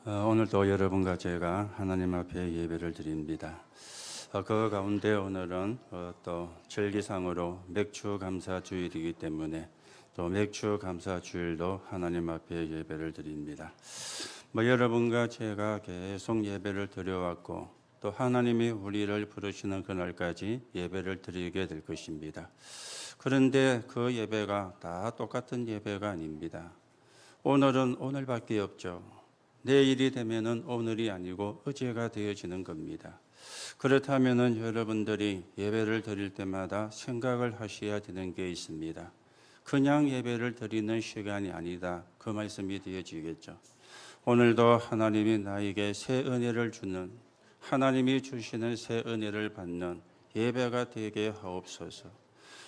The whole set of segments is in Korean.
오늘도 여러분과 제가 하나님 앞에 예배를 드립니다. 그 가운데 오늘은 또 절기상으로 맥주 감사 주일이기 때문에 또 맥주 감사 주일도 하나님 앞에 예배를 드립니다. 여러분과 제가 계속 예배를 드려왔고 또 하나님이 우리를 부르시는 그날까지 예배를 드리게 될 것입니다. 그런데 그 예배가 다 똑같은 예배가 아닙니다. 오늘은 오늘밖에 없죠. 내일이 되면은 오늘이 아니고 어제가 되어지는 겁니다. 그렇다면은 여러분들이 예배를 드릴 때마다 생각을 하셔야 되는 게 있습니다. 그냥 예배를 드리는 시간이 아니다. 그 말씀이 되어지겠죠. 오늘도 하나님이 나에게 새 은혜를 주는, 하나님이 주시는 새 은혜를 받는 예배가 되게 하옵소서.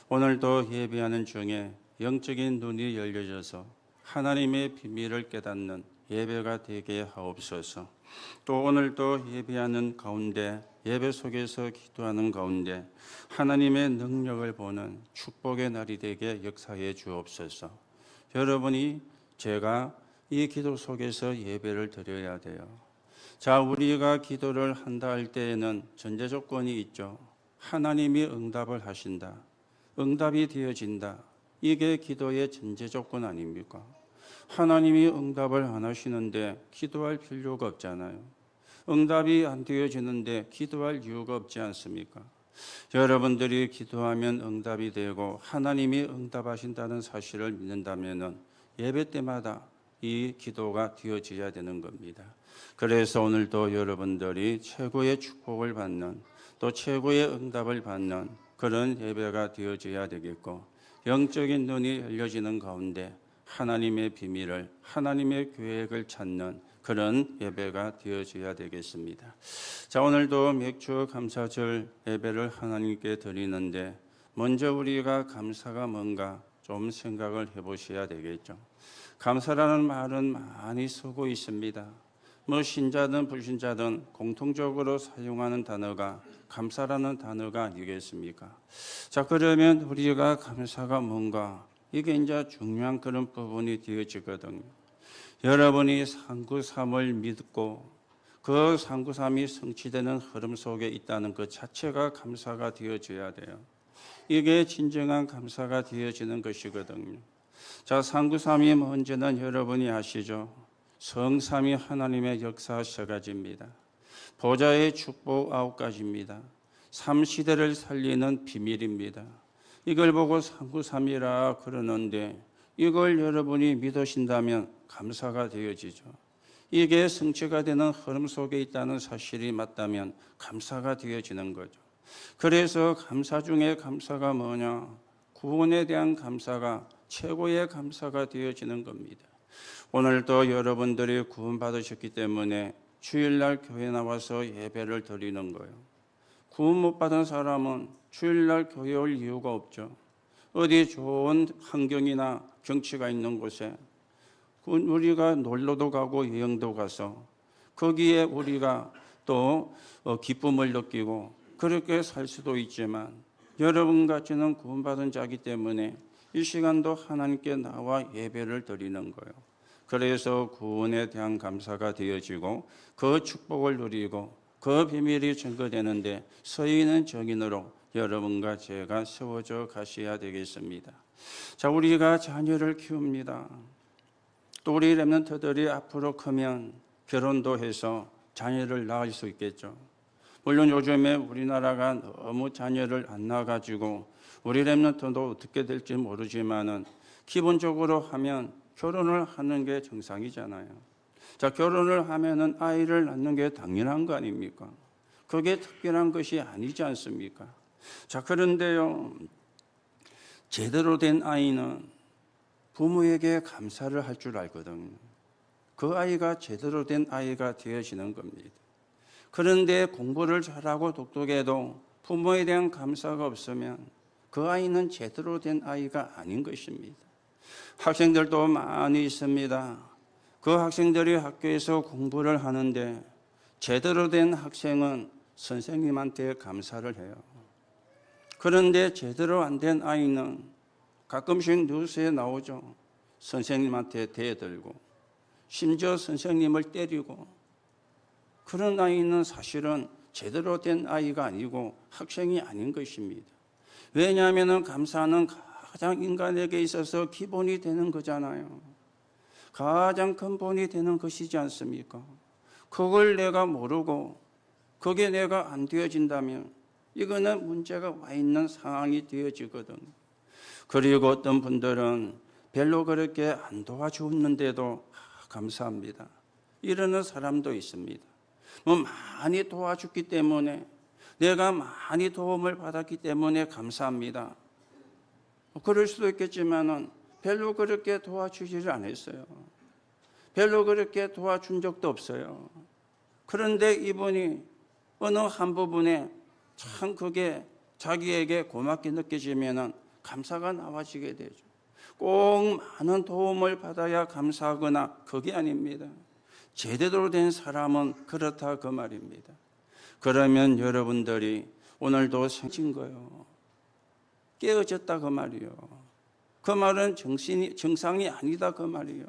오늘도 예배하는 중에 영적인 눈이 열려져서 하나님의 비밀을 깨닫는 예배가 되게 하옵소서. 또 오늘도 예배하는 가운데, 예배 속에서 기도하는 가운데 하나님의 능력을 보는 축복의 날이 되게 역사해 주옵소서. 여러분이 제가 이 기도 속에서 예배를 드려야 돼요. 자, 우리가 기도를 한다 할 때에는 전제 조건이 있죠. 하나님이 응답을 하신다. 응답이 되어진다. 이게 기도의 전제 조건 아닙니까? 하나님이 응답을 안 하시는데 기도할 필요가 없잖아요. 응답이 안 되어지는데 기도할 이유가 없지 않습니까? 여러분들이 기도하면 응답이 되고 하나님이 응답하신다는 사실을 믿는다면 예배 때마다 이 기도가 되어져야 되는 겁니다. 그래서 오늘도 여러분들이 최고의 축복을 받는 또 최고의 응답을 받는 그런 예배가 되어져야 되겠고, 영적인 눈이 열려지는 가운데 하나님의 비밀을, 하나님의 계획을 찾는 그런 예배가 되어져야 되겠습니다. 자, 오늘도 맥주 감사절 예배를 하나님께 드리는데 먼저 우리가 감사가 뭔가 좀 생각을 해보셔야 되겠죠. 감사라는 말은 많이 쓰고 있습니다. 신자든 불신자든 공통적으로 사용하는 단어가 감사라는 단어가 아니겠습니까? 자, 그러면 우리가 감사가 뭔가 이게 이제 중요한 그런 부분이 되어지거든요. 여러분이 상구삼을 믿고 그 상구삼이 성취되는 흐름 속에 있다는 것 자체가 감사가 되어져야 돼요. 이게 진정한 감사가 되어지는 것이거든요. 자, 상구삼이 뭔지는 여러분이 아시죠? 성삼위 하나님의 역사 3가지입니다. 보좌의 축복 9가지입니다. 3시대를 살리는 비밀입니다. 이걸 보고 상구삼이라 그러는데 이걸 여러분이 믿으신다면 감사가 되어지죠. 이게 성취가 되는 흐름 속에 있다는 사실이 맞다면 감사가 되어지는 거죠. 그래서 감사 중에 감사가 뭐냐? 구원에 대한 감사가 최고의 감사가 되어지는 겁니다. 오늘도 여러분들이 구원받으셨기 때문에 주일날 교회 나와서 예배를 드리는 거예요. 구원 못 받은 사람은 주일날 교회 올 이유가 없죠. 어디 좋은 환경이나 경치가 있는 곳에 우리가 놀러도 가고 여행도 가서 거기에 우리가 또 기쁨을 느끼고 그렇게 살 수도 있지만 여러분같이는 구원받은 자이기 때문에 이 시간도 하나님께 나와 예배를 드리는 거예요. 그래서 구원에 대한 감사가 되어지고 그 축복을 누리고 그 비밀이 증거되는데 서 있는 정인으로 여러분과 제가 세워져 가셔야 되겠습니다. 자, 우리가 자녀를 키웁니다. 또 우리 렘넌트들이 앞으로 크면 결혼도 해서 자녀를 낳을 수 있겠죠. 물론 요즘에 우리나라가 너무 자녀를 안 낳아가지고 우리 렘넌트도 어떻게 될지 모르지만은 기본적으로 하면 결혼을 하는 게 정상이잖아요. 자, 결혼을 하면은 아이를 낳는 게 당연한 거 아닙니까? 그게 특별한 것이 아니지 않습니까? 자, 그런데요, 제대로 된 아이는 부모에게 감사를 할 줄 알거든요. 그 아이가 제대로 된 아이가 되어지는 겁니다. 그런데 공부를 잘하고 똑똑해도 부모에 대한 감사가 없으면 그 아이는 제대로 된 아이가 아닌 것입니다. 학생들도 많이 있습니다. 그 학생들이 학교에서 공부를 하는데 제대로 된 학생은 선생님한테 감사를 해요. 그런데 제대로 안 된 아이는 가끔씩 뉴스에 나오죠. 선생님한테 대들고 심지어 선생님을 때리고, 그런 아이는 사실은 제대로 된 아이가 아니고 학생이 아닌 것입니다. 왜냐하면 감사는 가장 인간에게 있어서 기본이 되는 거잖아요. 가장 근본이 되는 것이지 않습니까? 그걸 내가 모르고 그게 내가 안 되어진다면 이거는 문제가 와 있는 상황이 되어지거든. 그리고 어떤 분들은 별로 그렇게 안 도와주었는데도 감사합니다, 이러는 사람도 있습니다. 많이 도와줬기 때문에, 내가 많이 도움을 받았기 때문에 감사합니다. 그럴 수도 있겠지만은 별로 그렇게 도와주지를 않았어요. 별로 그렇게 도와준 적도 없어요. 그런데 이분이 어느 한 부분에 참 그게 자기에게 고맙게 느껴지면은 감사가 나와지게 되죠. 꼭 많은 도움을 받아야 감사하거나 그게 아닙니다. 제대로 된 사람은 그렇다 그 말입니다. 그러면 여러분들이 오늘도 생긴 거예요. 깨어졌다 그 말이요. 그 말은 정상이 아니다 그 말이요.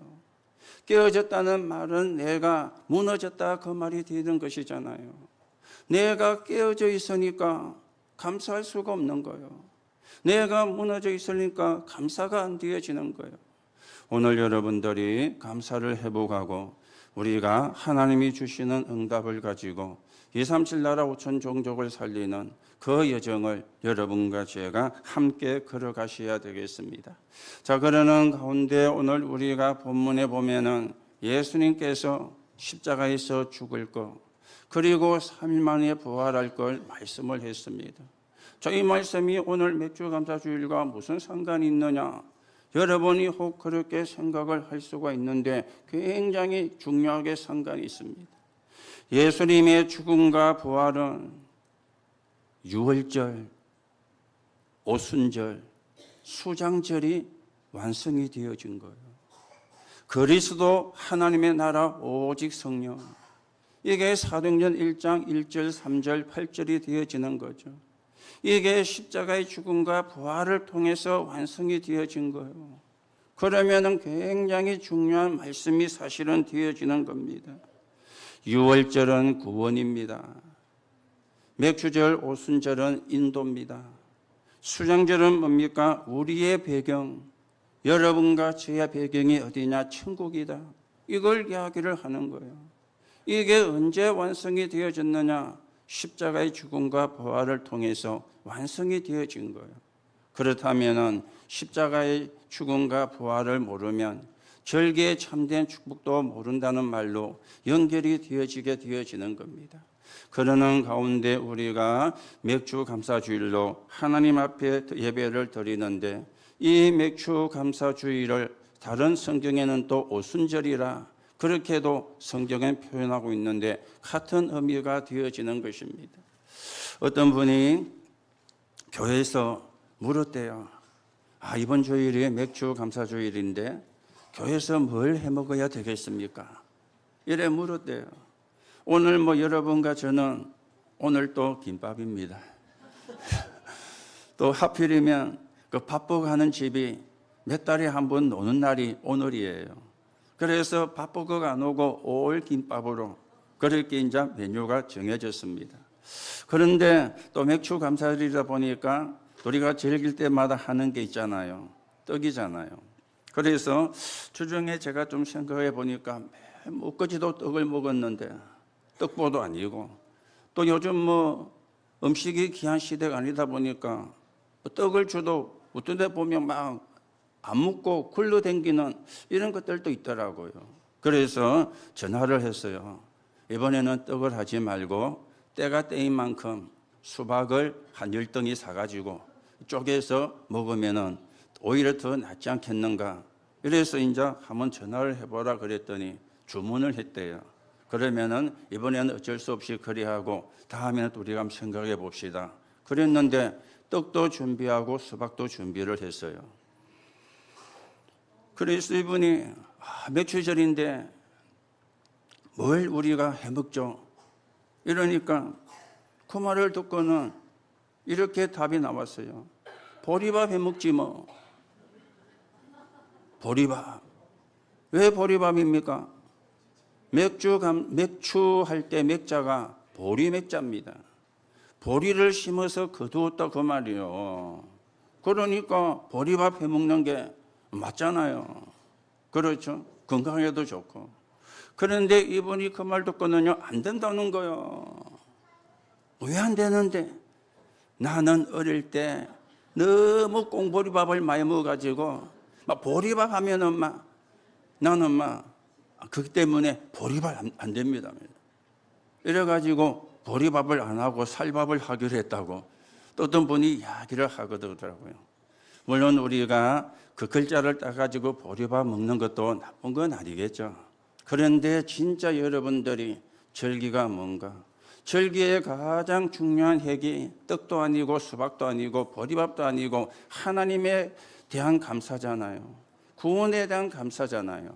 깨어졌다는 말은 내가 무너졌다 그 말이 되는 것이잖아요. 내가 깨어져 있으니까 감사할 수가 없는 거예요. 내가 무너져 있으니까 감사가 안 되어지는 거예요. 오늘 여러분들이 감사를 회복하고 우리가 하나님이 주시는 응답을 가지고 237 나라 5천 종족을 살리는 그 여정을 여러분과 제가 함께 걸어가셔야 되겠습니다. 자, 그러는 가운데 오늘 우리가 본문에 보면은 예수님께서 십자가에서 죽을 것, 그리고 3일 만에 부활할 걸 말씀을 했습니다. 자, 이 말씀이 오늘 맥주감사주일과 무슨 상관이 있느냐? 여러분이 혹 그렇게 생각을 할 수가 있는데 굉장히 중요하게 상관이 있습니다. 예수님의 죽음과 부활은 유월절, 오순절, 수장절이 완성이 되어진 거예요. 그리스도 하나님의 나라 오직 성령, 이게 사도행전 1장 1절 3절 8절이 되어지는 거죠. 이게 십자가의 죽음과 부활을 통해서 완성이 되어진 거예요. 그러면 굉장히 중요한 말씀이 사실은 되어지는 겁니다. 유월절은 구원입니다. 맥주절, 오순절은 인도입니다. 수장절은 뭡니까? 우리의 배경, 여러분과 저의 배경이 어디냐? 천국이다. 이걸 이야기를 하는 거예요. 이게 언제 완성이 되어졌느냐? 십자가의 죽음과 부활을 통해서 완성이 되어진 거예요. 그렇다면 십자가의 죽음과 부활을 모르면 절기의 참된 축복도 모른다는 말로 연결이 되어지게 되어지는 겁니다. 그러는 가운데 우리가 맥주 감사주일로 하나님 앞에 예배를 드리는데, 이 맥주 감사주일을 다른 성경에는 또 오순절이라 그렇게도 성경에 표현하고 있는데 같은 의미가 되어지는 것입니다. 어떤 분이 교회에서 물었대요. 이번 주일이 맥주 감사주일인데 교회에서 뭘 해먹어야 되겠습니까? 이래 물었대요. 오늘 여러분과 저는 오늘 또 김밥입니다. 또 하필이면 그 바쁘고 하는 집이 몇 달에 한 번 노는 날이 오늘이에요. 그래서 바쁘고 안 오고 올 김밥으로 그렇게 이제 메뉴가 정해졌습니다. 그런데 또 맥주 감사절이다 보니까 우리가 즐길 때마다 하는 게 있잖아요. 떡이잖아요. 그래서 주중에 제가 좀 생각해 보니까 엊그제도 떡을 먹었는데 떡보도 아니고, 또 요즘 음식이 귀한 시대가 아니다 보니까 떡을 줘도 어떤 데 보면 막 안 먹고 굴러다니는 이런 것들도 있더라고요. 그래서 전화를 했어요. 이번에는 떡을 하지 말고 때가 때인 만큼 수박을 한 10덩이 사가지고 쪼개서 먹으면은 오히려 더 낫지 않겠는가. 이래서 이제 한번 전화를 해보라 그랬더니 주문을 했대요. 그러면은 이번에는 어쩔 수 없이 그리하고 다음에는 또 우리가 한번 생각해 봅시다. 그랬는데 떡도 준비하고 수박도 준비를 했어요. 그래서 이분이 맥주절인데 뭘 우리가 해먹죠? 이러니까 그 말을 듣고는 이렇게 답이 나왔어요. 보리밥 해먹지 뭐. 보리밥. 왜 보리밥입니까? 맥주할 때 맥자가 보리 맥자입니다. 보리를 심어서 거두었다 그 말이요. 그러니까 보리밥 해먹는 게 맞잖아요. 그렇죠? 건강에도 좋고. 그런데 이분이 그 말 듣고는요, 안 된다는 거예요. 왜 안 되는데? 나는 어릴 때 너무 꽁보리밥을 많이 먹어가지고 막 보리밥 하면은 나는 그것 때문에 보리밥 안 됩니다. 이래가지고 보리밥을 안 하고 살밥을 하기로 했다고 또 어떤 분이 이야기를 하거든요. 물론 우리가 그 글자를 따가지고 보리밥 먹는 것도 나쁜 건 아니겠죠. 그런데 진짜 여러분들이 절기가 뭔가? 절기의 가장 중요한 핵이 떡도 아니고 수박도 아니고 보리밥도 아니고 하나님에 대한 감사잖아요. 구원에 대한 감사잖아요.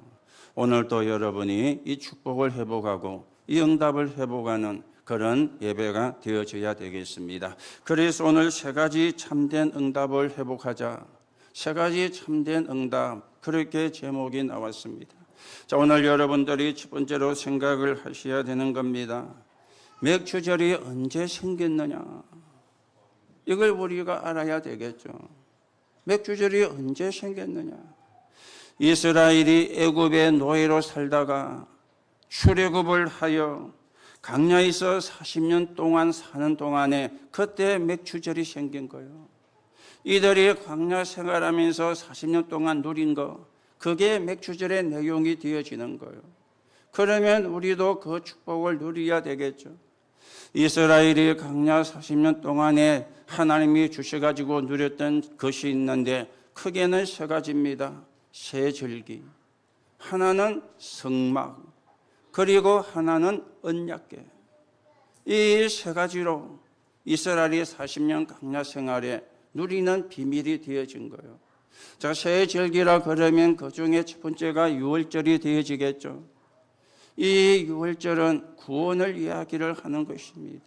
오늘도 여러분이 이 축복을 회복하고 이 응답을 회복하는 그런 예배가 되어져야 되겠습니다. 그래서 오늘 세 가지 참된 응답을 회복하자. 세 가지 참된 응답, 그렇게 제목이 나왔습니다. 자, 오늘 여러분들이 첫 번째로 생각을 하셔야 되는 겁니다. 맥주절이 언제 생겼느냐? 이걸 우리가 알아야 되겠죠. 맥주절이 언제 생겼느냐? 이스라엘이 애굽의 노예로 살다가 출애굽을 하여 광야에서 40년 동안 사는 동안에 그때 맥주절이 생긴 거예요. 이들이 광야 생활하면서 40년 동안 누린 거, 그게 맥주절의 내용이 되어지는 거예요. 그러면 우리도 그 축복을 누려야 되겠죠. 이스라엘이 광야 40년 동안에 하나님이 주셔가지고 누렸던 것이 있는데 크게는 세 가지입니다. 세 절기, 하나는 성막, 그리고 하나는 언약궤. 이 세 가지로 이스라엘이 40년 광야 생활에 누리는 비밀이 되어진 거예요. 자, 세 절기라 그러면 그 중에 첫 번째가 유월절이 되어지겠죠. 이 유월절은 구원을 이야기를 하는 것입니다.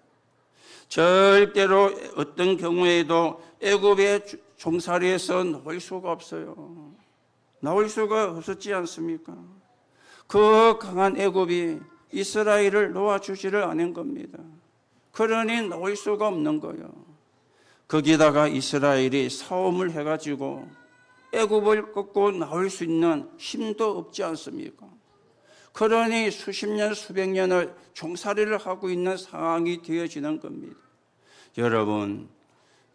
절대로 어떤 경우에도 애굽의 종살이에서 나올 수가 없어요. 나올 수가 없었지 않습니까? 그 강한 애굽이 이스라엘을 놓아주지를 않은 겁니다. 그러니 나올 수가 없는 거예요. 거기다가 이스라엘이 싸움을 해가지고 애굽을 꺾고 나올 수 있는 힘도 없지 않습니까? 그러니 수십 년, 수백 년을 종살이를 하고 있는 상황이 되어지는 겁니다.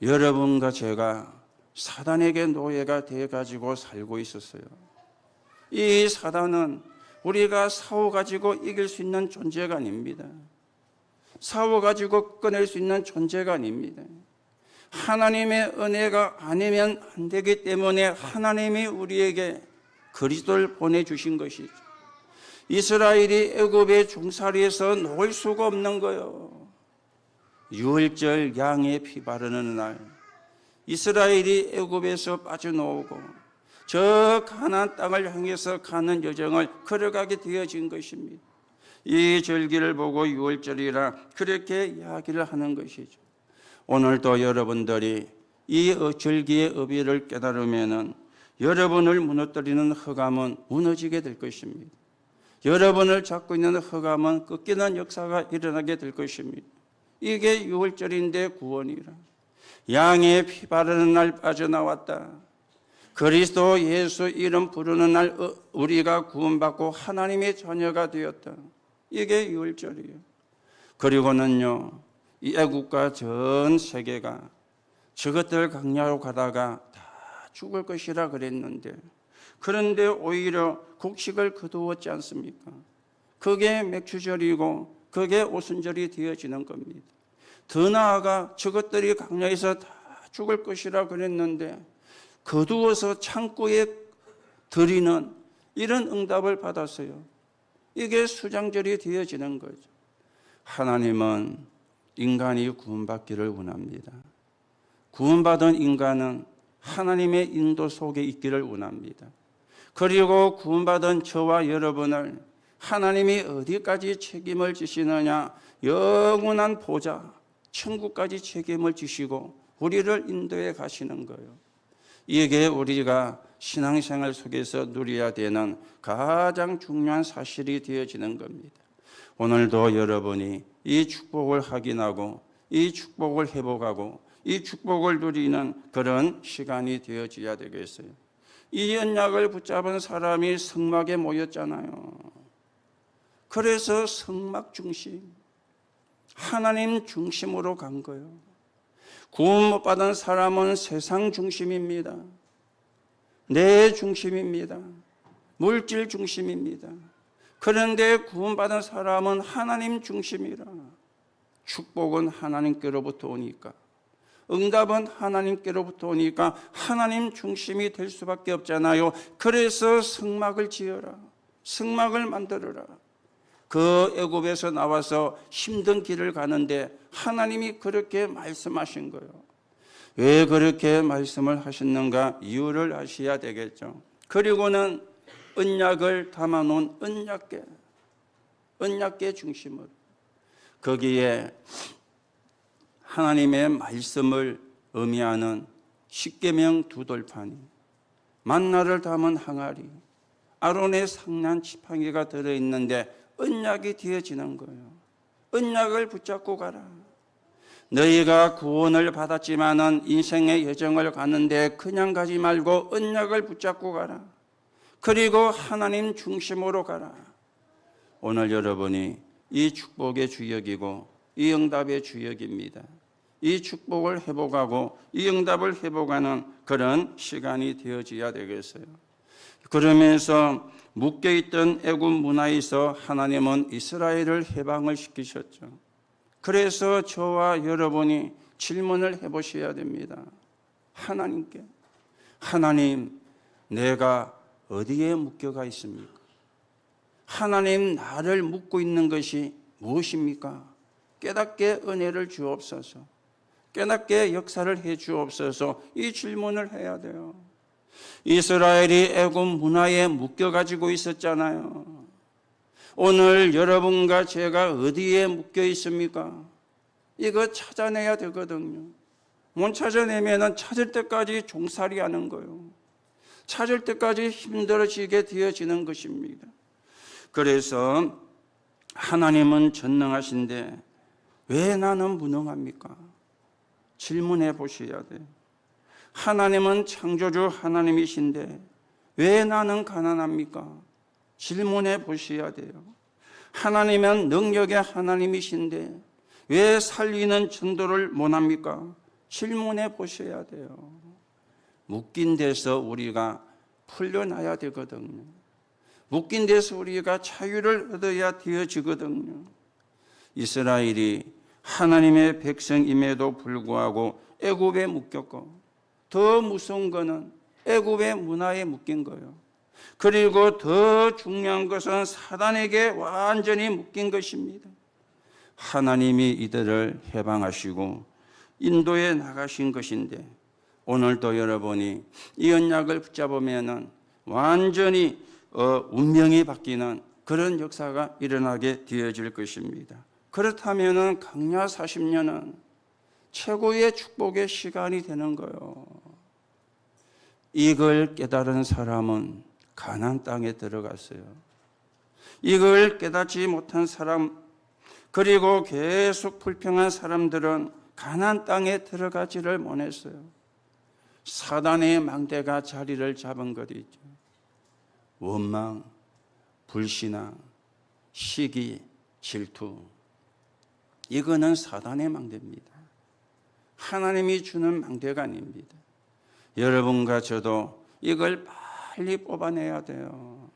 여러분과 제가 사단에게 노예가 되어가지고 살고 있었어요. 이 사단은 우리가 싸워가지고 이길 수 있는 존재가 아닙니다. 싸워가지고 꺼낼 수 있는 존재가 아닙니다. 하나님의 은혜가 아니면 안 되기 때문에 하나님이 우리에게 그리스도를 보내주신 것이죠. 이스라엘이 애굽의 종살이에서 놓을 수가 없는 거예요. 유월절 양의 피 바르는 날 이스라엘이 애굽에서 빠져나오고 저 가나안 땅을 향해서 가는 여정을 걸어가게 되어진 것입니다. 이 절기를 보고 유월절이라 그렇게 이야기를 하는 것이죠. 오늘도 여러분들이 이 절기의 의미를 깨달으면 여러분을 무너뜨리는 흑암은 무너지게 될 것입니다. 여러분을 잡고 있는 흑암은 꺾이는 역사가 일어나게 될 것입니다. 이게 유월절인데 구원이라. 양의 피 바르는 날 빠져나왔다. 그리스도 예수 이름 부르는 날 우리가 구원받고 하나님의 자녀가 되었다. 이게 유월절이에요. 그리고는요, 이 애국과 전 세계가 저것들 강야로 가다가 다 죽을 것이라 그랬는데 그런데 오히려 곡식을 거두었지 않습니까? 그게 맥주절이고 그게 오순절이 되어지는 겁니다. 더 나아가 저것들이 강야에서 다 죽을 것이라 그랬는데 거두어서 창고에 들이는 이런 응답을 받았어요. 이게 수장절이 되어지는 거죠. 하나님은 인간이 구원받기를 원합니다. 구원받은 인간은 하나님의 인도 속에 있기를 원합니다. 그리고 구원받은 저와 여러분을 하나님이 어디까지 책임을 지시느냐, 영원한 보좌, 천국까지 책임을 지시고 우리를 인도해 가시는 거예요. 이게 우리가 신앙생활 속에서 누려야 되는 가장 중요한 사실이 되어지는 겁니다. 오늘도 여러분이 이 축복을 확인하고 이 축복을 회복하고 이 축복을 누리는 그런 시간이 되어져야 되겠어요. 이 언약을 붙잡은 사람이 성막에 모였잖아요. 그래서 성막 중심, 하나님 중심으로 간 거예요. 구원 못 받은 사람은 세상 중심입니다. 내 중심입니다. 물질 중심입니다. 그런데 구원받은 사람은 하나님 중심이라. 축복은 하나님께로부터 오니까, 응답은 하나님께로부터 오니까 하나님 중심이 될 수밖에 없잖아요. 그래서 성막을 지어라, 성막을 만들어라. 그 애굽에서 나와서 힘든 길을 가는데 하나님이 그렇게 말씀하신 거예요. 왜 그렇게 말씀을 하셨는가 이유를 아셔야 되겠죠. 그리고는 언약을 담아놓은 언약궤 중심으로, 거기에 하나님의 말씀을 의미하는 십계명 두 돌판이, 만나를 담은 항아리, 아론의 상난 지팡이가 들어있는데 언약이 되어지는 거예요. 언약을 붙잡고 가라. 너희가 구원을 받았지만은 인생의 여정을 가는데 그냥 가지 말고 언약을 붙잡고 가라. 그리고 하나님 중심으로 가라. 오늘 여러분이 이 축복의 주역이고 이 응답의 주역입니다. 이 축복을 회복하고 이 응답을 회복하는 그런 시간이 되어져야 되겠어요. 그러면서 묶여있던 애굽 문화에서 하나님은 이스라엘을 해방을 시키셨죠. 그래서 저와 여러분이 질문을 해보셔야 됩니다. 하나님께, 하나님, 내가 어디에 묶여가 있습니까? 하나님, 나를 묶고 있는 것이 무엇입니까? 깨닫게 은혜를 주옵소서. 깨닫게 역사를 해 주옵소서. 이 질문을 해야 돼요. 이스라엘이 애굽 문화에 묶여가지고 있었잖아요. 오늘 여러분과 제가 어디에 묶여 있습니까? 이거 찾아내야 되거든요. 못 찾아내면 찾을 때까지 종살이 하는 거예요. 찾을 때까지 힘들어지게 되어지는 것입니다. 그래서 하나님은 전능하신데 왜 나는 무능합니까? 질문해 보셔야 돼요. 하나님은 창조주 하나님이신데 왜 나는 가난합니까? 질문해 보셔야 돼요. 하나님은 능력의 하나님이신데 왜 살리는 전도를 못합니까? 질문해 보셔야 돼요. 묶인 데서 우리가 풀려나야 되거든요. 묶인 데서 우리가 자유를 얻어야 되어지거든요. 이스라엘이 하나님의 백성임에도 불구하고 애굽에 묶였고, 더 무서운 거는 애굽의 문화에 묶인 거예요. 그리고 더 중요한 것은 사단에게 완전히 묶인 것입니다. 하나님이 이들을 해방하시고 인도에 나가신 것인데 오늘도 여러분이 이 언약을 붙잡으면 완전히 운명이 바뀌는 그런 역사가 일어나게 되어질 것입니다. 그렇다면 강야 40년은 최고의 축복의 시간이 되는 거예요. 이걸 깨달은 사람은 가나안 땅에 들어갔어요. 이걸 깨닫지 못한 사람, 그리고 계속 불평한 사람들은 가나안 땅에 들어가지를 못했어요. 사단의 망대가 자리를 잡은 것이 있죠. 원망, 불신앙, 시기, 질투. 이거는 사단의 망대입니다. 하나님이 주는 망대가 아닙니다. 여러분과 저도 이걸 빨리 뽑아내야 돼요.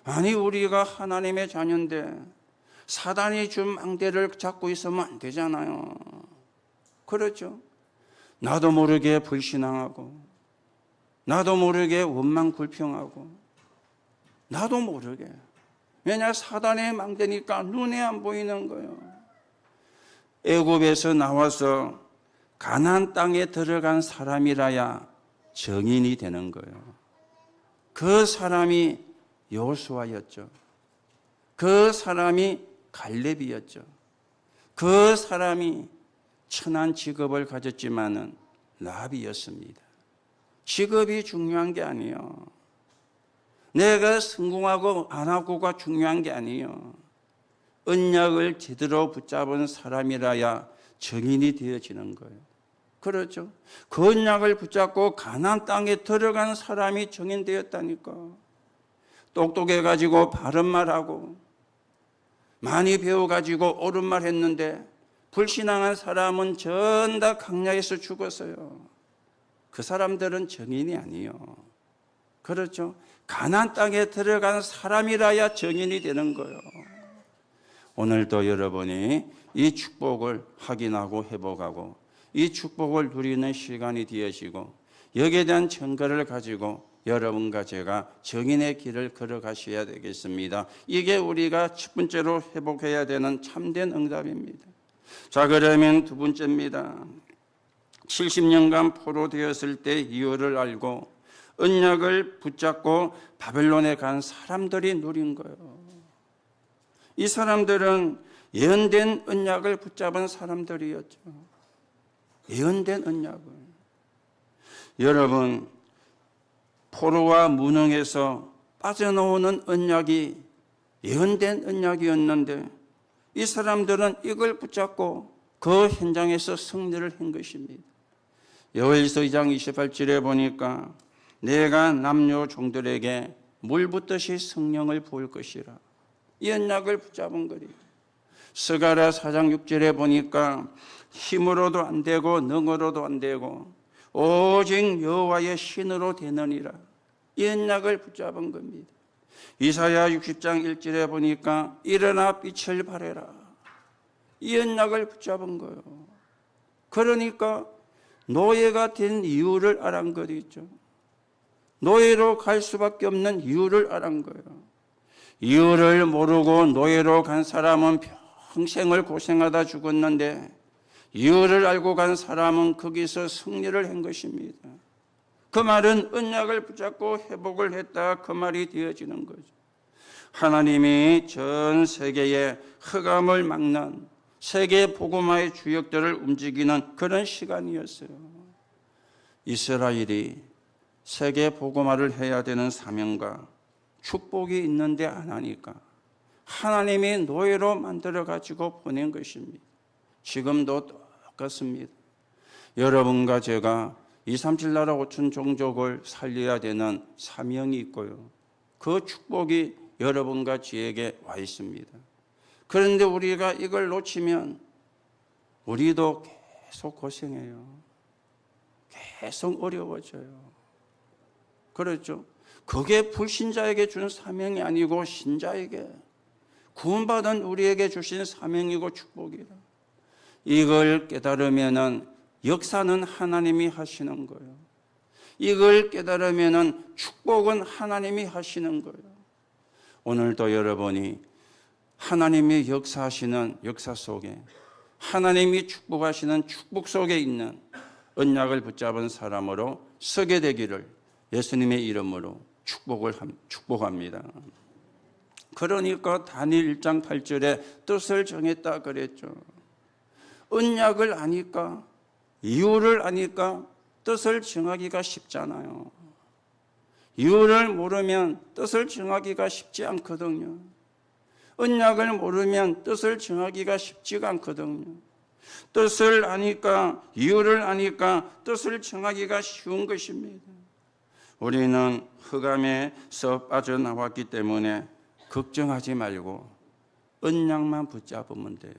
아니, 우리가 하나님의 자녀인데 사단이 준 망대를 잡고 있으면 안 되잖아요. 그렇죠? 나도 모르게 불신앙하고, 나도 모르게 원망 불평하고, 나도 모르게. 왜냐, 사단의 망대니까 눈에 안 보이는 거예요. 애굽에서 나와서 가나안 땅에 들어간 사람이라야 정인이 되는 거예요. 그 사람이 여호수아였죠. 그 사람이 갈렙이었죠. 그 사람이 천한 직업을 가졌지만은 라비였습니다. 직업이 중요한 게 아니에요. 내가 성공하고 안 하고가 중요한 게 아니에요. 언약을 제대로 붙잡은 사람이라야 정인이 되어지는 거예요. 그렇죠? 그 언약을 붙잡고 가나안 땅에 들어간 사람이 정인되었다니까. 똑똑해가지고 바른 말하고 많이 배워가지고 옳은 말 했는데 불신앙한 사람은 전 다 강야에서 죽었어요. 그 사람들은 정인이 아니에요. 그렇죠? 가나안 땅에 들어간 사람이라야 정인이 되는 거예요. 오늘도 여러분이 이 축복을 확인하고 회복하고 이 축복을 누리는 시간이 되어지고 여기에 대한 증거를 가지고 여러분과 제가 정인의 길을 걸어가셔야 되겠습니다. 이게 우리가 첫 번째로 회복해야 되는 참된 응답입니다. 자, 그러면 두 번째입니다. 70년간 포로되었을 때 이유를 알고 언약을 붙잡고 바벨론에 간 사람들이 누린 거예요. 이 사람들은 예언된 언약을 붙잡은 사람들이었죠. 예언된 언약을. 여러분, 포로와 무능에서 빠져나오는 언약이 예언된 언약이었는데 이 사람들은 이걸 붙잡고 그 현장에서 승리를 한 것입니다. 요엘서 2장 28절에 보니까 내가 남녀 종들에게 물 붓듯이 성령을 부을 것이라. 이 언약을 붙잡은 거리. 스가랴 4장 6절에 보니까 힘으로도 안 되고 능으로도 안 되고 오직 여호와의 신으로 되느니라. 이 언약을 붙잡은 겁니다. 이사야 60장 1절에 보니까 일어나 빛을 발해라. 이 언약을 붙잡은 거예요. 그러니까 노예가 된 이유를 알은 거죠. 노예로 갈 수밖에 없는 이유를 알은 거예요. 이유를 모르고 노예로 간 사람은 평생을 고생하다 죽었는데 이유를 알고 간 사람은 거기서 승리를 한 것입니다. 그 말은 언약을 붙잡고 회복을 했다, 그 말이 되어지는 거죠. 하나님이 전 세계에 흑암을 막는 세계 복음화의 주역들을 움직이는 그런 시간이었어요. 이스라엘이 세계 복음화를 해야 되는 사명과 축복이 있는데 안 하니까 하나님이 노예로 만들어 가지고 보낸 것입니다. 지금도 똑같습니다. 여러분과 제가 237 나라 5천 종족을 살려야 되는 사명이 있고요. 그 축복이 여러분과 저에게 와 있습니다. 그런데 우리가 이걸 놓치면 우리도 계속 고생해요. 계속 어려워져요. 그렇죠? 그게 불신자에게 준 사명이 아니고 신자에게 구원받은 우리에게 주신 사명이고 축복이라. 이걸 깨달으면은 역사는 하나님이 하시는 거예요. 이걸 깨달으면은 축복은 하나님이 하시는 거예요. 오늘도 여러분이 하나님이 역사하시는 역사 속에 하나님이 축복하시는 축복 속에 있는 언약을 붙잡은 사람으로 서게 되기를 예수님의 이름으로 축복합니다. 그러니까 다니엘 1장 8절에 뜻을 정했다 그랬죠. 언약을 아니까, 이유를 아니까 뜻을 정하기가 쉽잖아요. 이유를 모르면 뜻을 정하기가 쉽지 않거든요. 언약을 모르면 뜻을 정하기가 쉽지가 않거든요. 뜻을 아니까, 이유를 아니까 뜻을 정하기가 쉬운 것입니다. 우리는 흑암에서 빠져나왔기 때문에 걱정하지 말고 언약만 붙잡으면 돼요.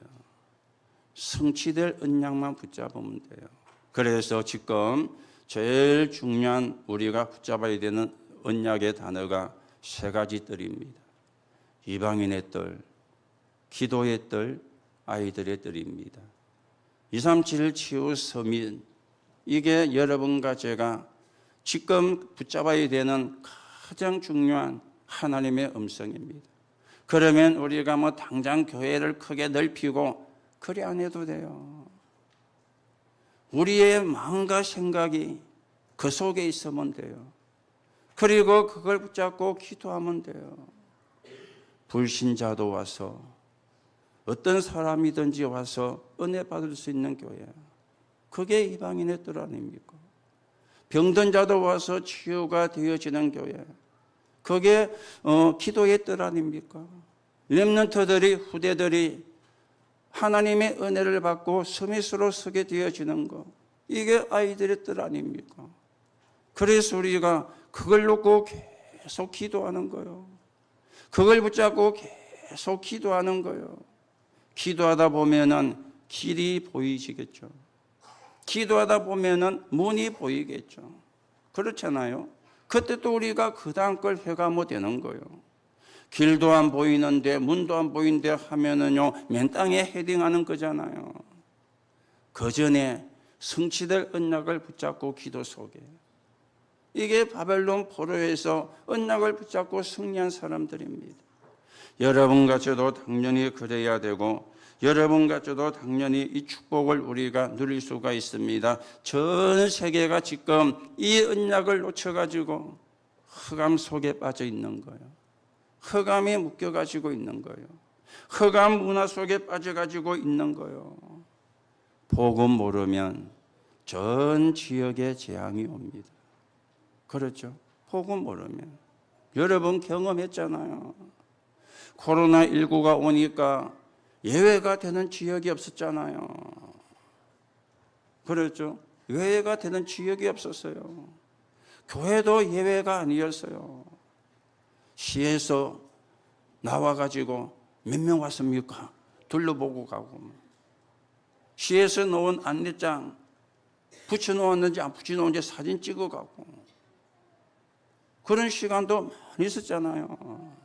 성취될 언약만 붙잡으면 돼요. 그래서 지금 제일 중요한 우리가 붙잡아야 되는 언약의 단어가 세 가지 뜰입니다. 이방인의 뜰, 기도의 뜰, 아이들의 뜰입니다. 237 치유 서민, 이게 여러분과 제가 지금 붙잡아야 되는 가장 중요한 하나님의 음성입니다. 그러면 우리가 뭐 당장 교회를 크게 넓히고 그리 안 해도 돼요. 우리의 마음과 생각이 그 속에 있으면 돼요. 그리고 그걸 붙잡고 기도하면 돼요. 불신자도 와서 어떤 사람이든지 와서 은혜 받을 수 있는 교회, 그게 이방인의 뜰 아닙니까? 병든 자도 와서 치유가 되어지는 교회. 그게 기도의 뜻 아닙니까? 렘넌트들이, 후대들이 하나님의 은혜를 받고 서밋으로 서게 되어지는 것. 이게 아이들의 뜻 아닙니까? 그래서 우리가 그걸 놓고 계속 기도하는 거예요. 그걸 붙잡고 계속 기도하는 거예요. 기도하다 보면은 길이 보이시겠죠. 기도하다 보면은 문이 보이겠죠. 그렇잖아요. 그때 또 우리가 그 다음 걸 해가면 되는 거예요. 길도 안 보이는데 문도 안 보이는데 하면은요, 맨 땅에 헤딩하는 거잖아요. 그 전에 성취될 언약을 붙잡고 기도 속에. 이게 바벨론 포로에서 언약을 붙잡고 승리한 사람들입니다. 여러분과 저도 당연히 그래야 되고, 여러분과 저도 당연히 이 축복을 우리가 누릴 수가 있습니다. 전 세계가 지금 이 언약을 놓쳐가지고 흑암 속에 빠져 있는 거예요. 흑암에 묶여가지고 있는 거예요. 흑암 문화 속에 빠져가지고 있는 거예요. 복음 모르면 전 지역에 재앙이 옵니다. 그렇죠? 복음 모르면. 여러분 경험했잖아요. 코로나19가 오니까 예외가 되는 지역이 없었잖아요. 그렇죠? 예외가 되는 지역이 없었어요. 교회도 예외가 아니었어요. 시에서 나와가지고 몇 명 왔습니까? 둘러보고 가고. 시에서 놓은 안내장 붙여놓았는지 안 붙여놓은지 사진 찍어가고. 그런 시간도 많이 있었잖아요.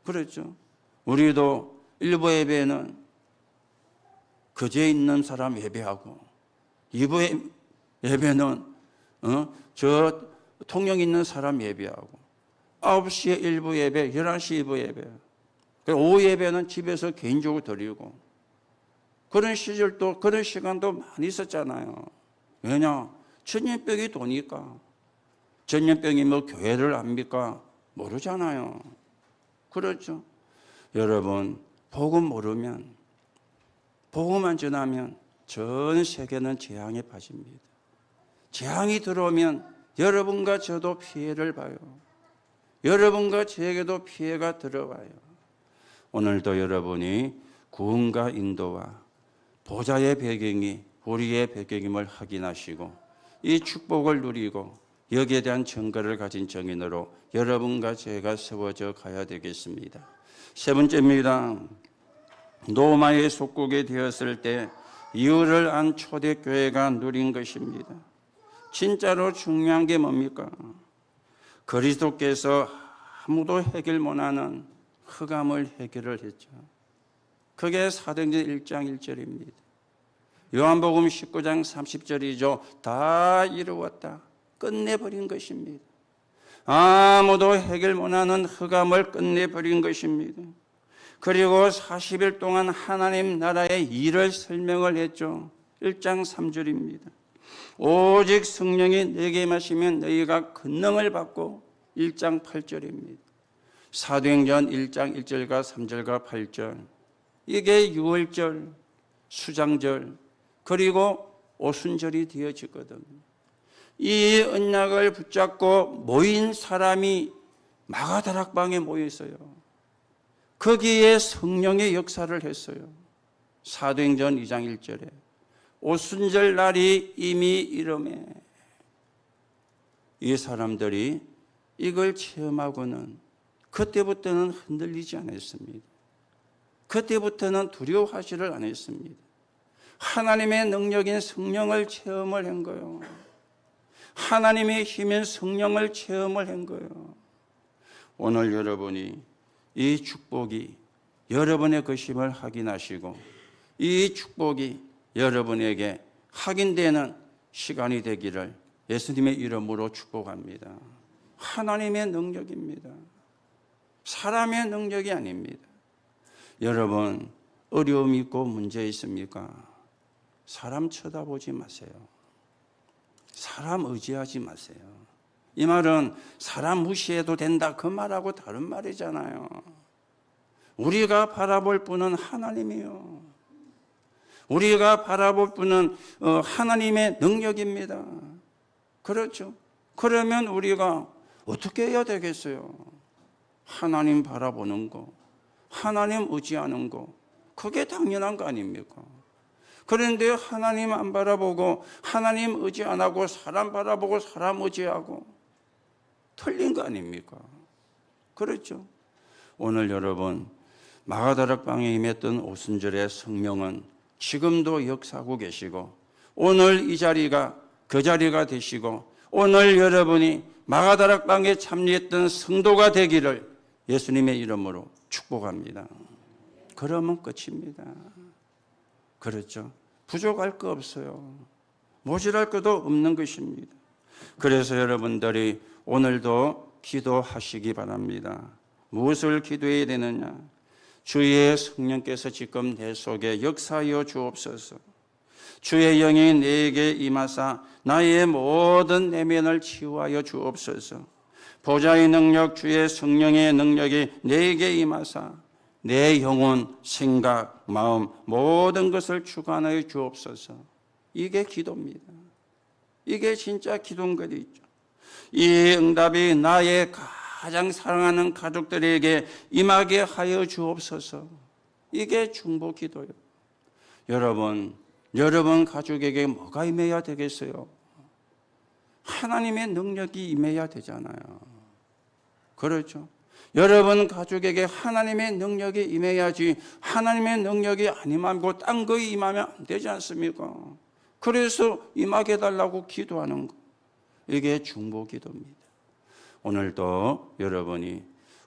그렇죠? 우리도 일부 예배는 거제에 있는 사람 예배하고, 2부 예배는 저 통영 있는 사람 예배하고, 9시에 일부 예배, 11시 일부 예배, 오후 예배는 집에서 개인적으로 드리고, 그런 시절도, 그런 시간도 많이 있었잖아요. 왜냐? 전염병이 도니까. 전염병이 뭐 교회를 압니까? 모르잖아요. 그렇죠? 여러분, 복음 모르면, 복음만 전하면 전 세계는 재앙에 빠집니다. 재앙이 들어오면 여러분과 저도 피해를 봐요. 여러분과 저에게도 피해가 들어와요. 오늘도 여러분이 구원과 인도와 보좌의 배경이 우리의 배경임을 확인하시고 이 축복을 누리고 여기에 대한 증거를 가진 정인으로 여러분과 제가 세워져 가야 되겠습니다. 세 번째입니다. 로마의 속국이 되었을 때 이유를 안 초대교회가 누린 것입니다. 진짜로 중요한 게 뭡니까? 그리스도께서 아무도 해결 못하는 흑암을 해결을 했죠. 그게 사도행전 1장 1절입니다. 요한복음 19장 30절이죠. 다 이루었다. 끝내버린 것입니다. 아무도 해결 못하는 흑암을 끝내버린 것입니다. 그리고 40일 동안 하나님 나라의 일을 설명을 했죠. 1장 3절입니다. 오직 성령이 내게 마시면 너희가 권능을 받고 1장 8절입니다. 사도행전 1장 1절과 3절과 8절. 이게 유월절, 수장절, 그리고 오순절이 되어지거든요. 이 언약을 붙잡고 모인 사람이 마가다락방에 모여 있어요. 거기에 성령의 역사를 했어요. 사도행전 2장 1절에 오순절 날이 이미 이름에 이 사람들이 이걸 체험하고는 그때부터는 흔들리지 않았습니다. 그때부터는 두려워하지를 않았습니다. 하나님의 능력인 성령을 체험을 한 거예요. 하나님의 힘인 성령을 체험을 한 거예요. 오늘 여러분이 이 축복이 여러분의 것임을 확인하시고 이 축복이 여러분에게 확인되는 시간이 되기를 예수님의 이름으로 축복합니다. 하나님의 능력입니다. 사람의 능력이 아닙니다. 여러분, 어려움이 있고 문제 있습니까? 사람 쳐다보지 마세요. 사람 의지하지 마세요. 이 말은 사람 무시해도 된다 그 말하고 다른 말이잖아요. 우리가 바라볼 분은 하나님이요. 우리가 바라볼 분은 하나님의 능력입니다. 그렇죠? 그러면 우리가 어떻게 해야 되겠어요? 하나님 바라보는 거, 하나님 의지하는 거, 그게 당연한 거 아닙니까? 그런데 하나님 안 바라보고 하나님 의지 안 하고 사람 바라보고 사람 의지하고 틀린 거 아닙니까? 그렇죠? 오늘 여러분 마가다락방에 임했던 오순절의 성령은 지금도 역사하고 계시고 오늘 이 자리가 그 자리가 되시고 오늘 여러분이 마가다락방에 참여했던 성도가 되기를 예수님의 이름으로 축복합니다. 그러면 끝입니다. 그렇죠? 부족할 거 없어요. 모자랄 것도 없는 것입니다. 그래서 여러분들이 오늘도 기도하시기 바랍니다. 무엇을 기도해야 되느냐? 주의 성령께서 지금 내 속에 역사하여 주옵소서. 주의 영이 내게 임하사 나의 모든 내면을 치유하여 주옵소서. 보좌의 능력, 주의 성령의 능력이 내게 임하사 내 영혼, 생각, 마음 모든 것을 주관하여 주옵소서. 이게 기도입니다. 이게 진짜 기도인 것이죠. 이 응답이 나의 가장 사랑하는 가족들에게 임하게 하여 주옵소서. 이게 중보 기도예요. 여러분 가족에게 뭐가 임해야 되겠어요? 하나님의 능력이 임해야 되잖아요. 그렇죠? 여러분 가족에게 하나님의 능력이 임해야지 하나님의 능력이 안 임하고 딴 거에 임하면 안 되지 않습니까? 그래서 임하게 해달라고 기도하는 거. 이게 중보 기도입니다. 오늘도 여러분이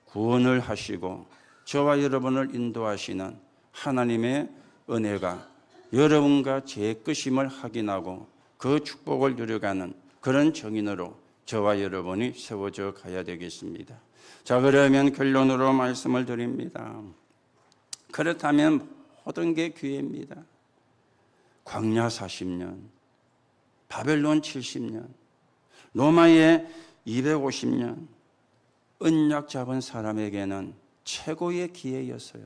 구원을 하시고 저와 여러분을 인도하시는 하나님의 은혜가 여러분과 제 것임을 확인하고 그 축복을 누려가는 그런 정인으로 저와 여러분이 세워져 가야 되겠습니다. 자, 그러면 결론으로 말씀을 드립니다. 그렇다면 모든 게 기회입니다. 광야 40년, 바벨론 70년, 로마의 250년, 언약 잡은 사람에게는 최고의 기회였어요.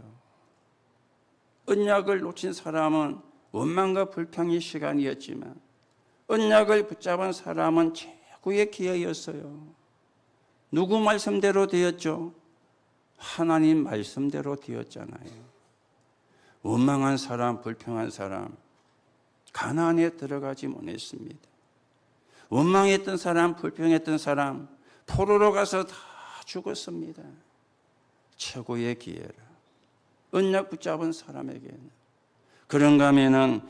언약을 놓친 사람은 원망과 불평의 시간이었지만 언약을 붙잡은 사람은 최고의 기회였어요. 누구 말씀대로 되었죠? 하나님 말씀대로 되었잖아요. 원망한 사람, 불평한 사람 가나안에 들어가지 못했습니다. 원망했던 사람, 불평했던 사람 포로로 가서 다 죽었습니다. 최고의 기회라. 언약 붙잡은 사람에게는. 그런가 하면은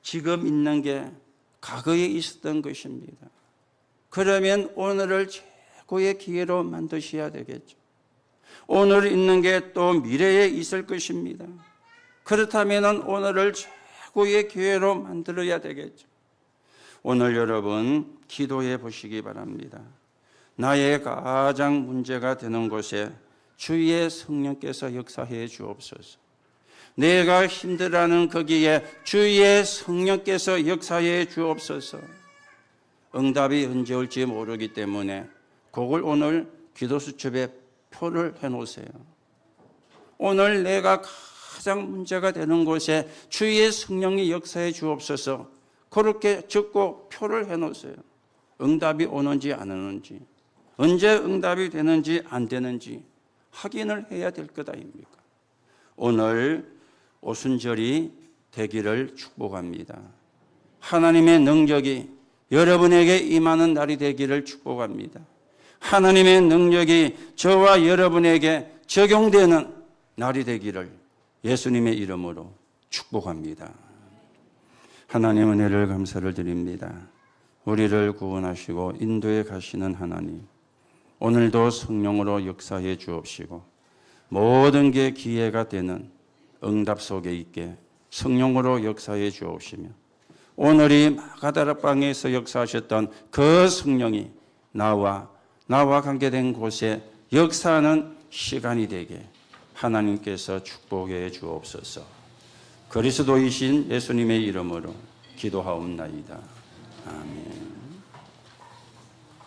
지금 있는 게 과거에 있었던 것입니다. 그러면 오늘을 최고의 기회로 만드셔야 되겠죠. 오늘 있는 게 또 미래에 있을 것입니다. 그렇다면 오늘을 최고의 기회로 만들어야 되겠죠. 오늘 여러분 기도해 보시기 바랍니다. 나의 가장 문제가 되는 곳에 주의 성령께서 역사해 주옵소서. 내가 힘들어하는 거기에 주의 성령께서 역사해 주옵소서. 응답이 언제 올지 모르기 때문에 그걸 오늘 기도수첩에 표를 해놓으세요. 오늘 내가 가장 문제가 되는 곳에 주의 성령이 역사해 주옵소서. 그렇게 적고 표를 해놓으세요. 응답이 오는지 안 오는지, 언제 응답이 되는지 안 되는지 확인을 해야 될 것 아닙니까? 오늘 오순절이 되기를 축복합니다. 하나님의 능력이 여러분에게 임하는 날이 되기를 축복합니다. 하나님의 능력이 저와 여러분에게 적용되는 날이 되기를 예수님의 이름으로 축복합니다. 하나님 은혜를 감사를 드립니다. 우리를 구원하시고 인도해 가시는 하나님, 오늘도 성령으로 역사해 주옵시고 모든 게 기회가 되는 응답 속에 있게 성령으로 역사해 주옵시며 오늘이 마가다락방에서 역사하셨던 그 성령이 나와 관계된 곳에 역사하는 시간이 되게 하나님께서 축복해 주옵소서. 그리스도이신 예수님의 이름으로 기도하옵나이다. 아멘.